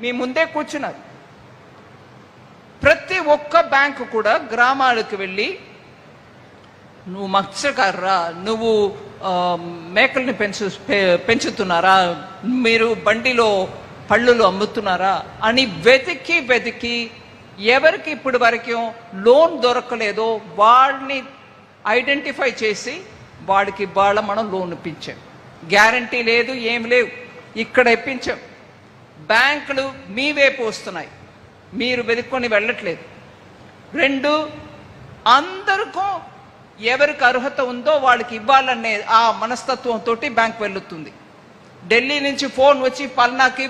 మీ ముందే కూర్చున్నారు. ప్రతి ఒక్క బ్యాంకు కూడా గ్రామాలకు వెళ్ళి నువ్వు మత్స్యకారరా, నువ్వు మేకల్ని పెంచుతున్నారా, మీరు బండిలో పళ్ళులు అమ్ముతున్నారా అని వెతికి ఎవరికి ఇప్పటి వరకు లోన్ దొరకలేదో వాళ్ళని ఐడెంటిఫై చేసి వాడికి మనం లోన్ ఇప్పించాం. గ్యారంటీ లేదు, ఏం లేవు, ఇక్కడ ఇప్పించాం. బ్యాంకులు మీ వైపు వస్తున్నాయి, మీరు వెతుక్కొని వెళ్ళట్లేదు. 2, అందరికీ ఎవరికి అర్హత ఉందో వాళ్ళకి ఇవ్వాలనే ఆ మనస్తత్వంతో బ్యాంక్ వెళ్తుంది. ఢిల్లీ నుంచి ఫోన్ వచ్చి పల్నాకి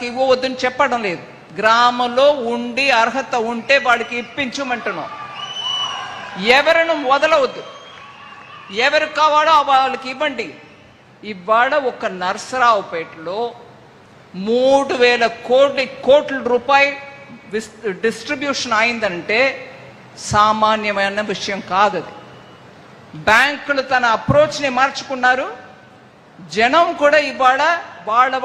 ఇవ్వు వద్దని చెప్పడం లేదు. గ్రామంలో ఉండి అర్హత ఉంటే వాడికి ఇప్పించమంటున్నాం. ఎవరిని వదలవద్దు, ఎవరికి కావాలో వాళ్ళకి ఇవ్వండి. ఇవాళ ఒక నర్సరావుపేటలో 3,000 కోట్ల రూపాయలు డిస్ట్రిబ్యూషన్ అయిందంటే సామాన్యమైన విషయం కాదు అది. బ్యాంకులు తన అప్రోచ్ని మార్చుకున్నారు. జనం కూడా ఇవాళ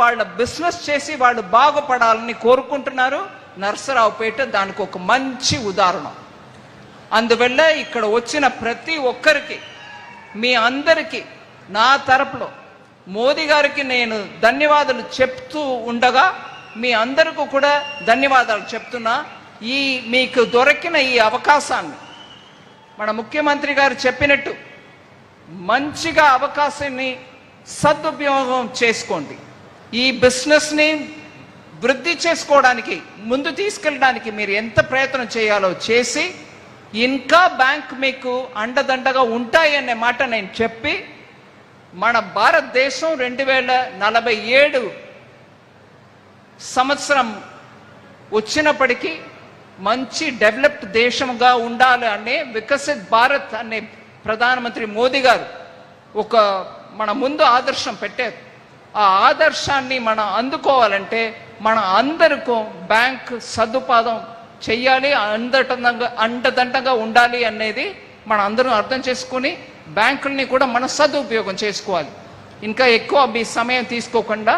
వాళ్ళ బిజినెస్ చేసి వాళ్ళు బాగుపడాలని కోరుకుంటున్నారు. నర్సరావుపేట దానికి ఒక మంచి ఉదాహరణ. అందువల్ల ఇక్కడ వచ్చిన ప్రతి ఒక్కరికి, మీ అందరికీ నా తరపులో మోదీ గారికి నేను ధన్యవాదాలు చెప్తూ ఉండగా మీ అందరికీ కూడా ధన్యవాదాలు చెప్తున్నా. మీకు దొరికిన ఈ అవకాశాన్ని మన ముఖ్యమంత్రి గారు చెప్పినట్టు మంచిగా అవకాశాన్ని సదుపయోగం చేసుకోండి. ఈ బిజినెస్ని వృద్ధి చేసుకోవడానికి, ముందు తీసుకెళ్ళడానికి మీరు ఎంత ప్రయత్నం చేయాలో చేసి ఇంకా బ్యాంక్ మీకు అండదండగా ఉంటాయనే మాట నేను చెప్పి, మన భారతదేశం 2047 సంవత్సరం వచ్చినప్పటికీ మంచి డెవలప్డ్ దేశంగా ఉండాలి అనే వికసిత్ భారత్ అనే ప్రధానమంత్రి మోదీ గారు ఒక మన ముందు ఆదర్శం పెట్టారు. ఆ ఆదర్శాన్ని మనం అందుకోవాలంటే మన అందరికీ బ్యాంక్ సదుపాయం చెయ్యాలి, అండదండగా ఉండాలి అనేది మన అందరం అర్థం చేసుకుని బ్యాంకుల్ని కూడా మన సదుపయోగం చేసుకోవాలి. ఇంకా ఎక్కువ మీ సమయం తీసుకోకుండా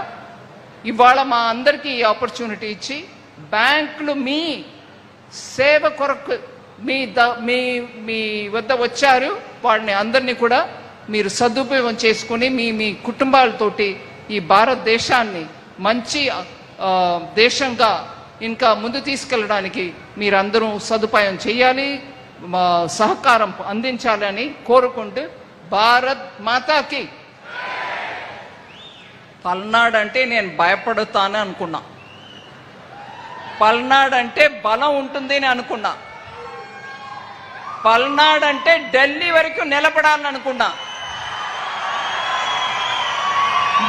ఇవాళ మా అందరికీ ఈ ఆపర్చునిటీ ఇచ్చి బ్యాంకులు మీ సేవ కొరకు మీ వద్ద వచ్చారు. వాళ్ళని అందరినీ కూడా మీరు సదుపయోగం చేసుకుని మీ కుటుంబాలతోటి ఈ భారతదేశాన్ని మంచి దేశంగా ఇంకా ముందు తీసుకెళ్ళడానికి మీరందరూ సదుపాయం చేయాలి, సహకారం అందించాలని కోరుకుంటూ భారత్ మాతాకి. పల్నాడు అంటే నేను భయపడుతాను అనుకున్నా, పల్నాడు అంటే బలం ఉంటుంది అని అనుకున్నా, పల్నాడు అంటే ఢిల్లీ వరకు నిలబడాలని అనుకున్నా.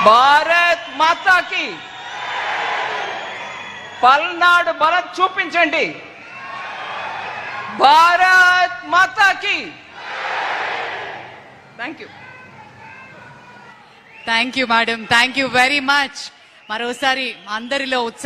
భారత్ మాతాకి. పల్నాడు బలం చూపించండి. భారత్ మాతాకి. Thank you madam, thank you very much. మరోసారి అందరిలో ఉత్సాహం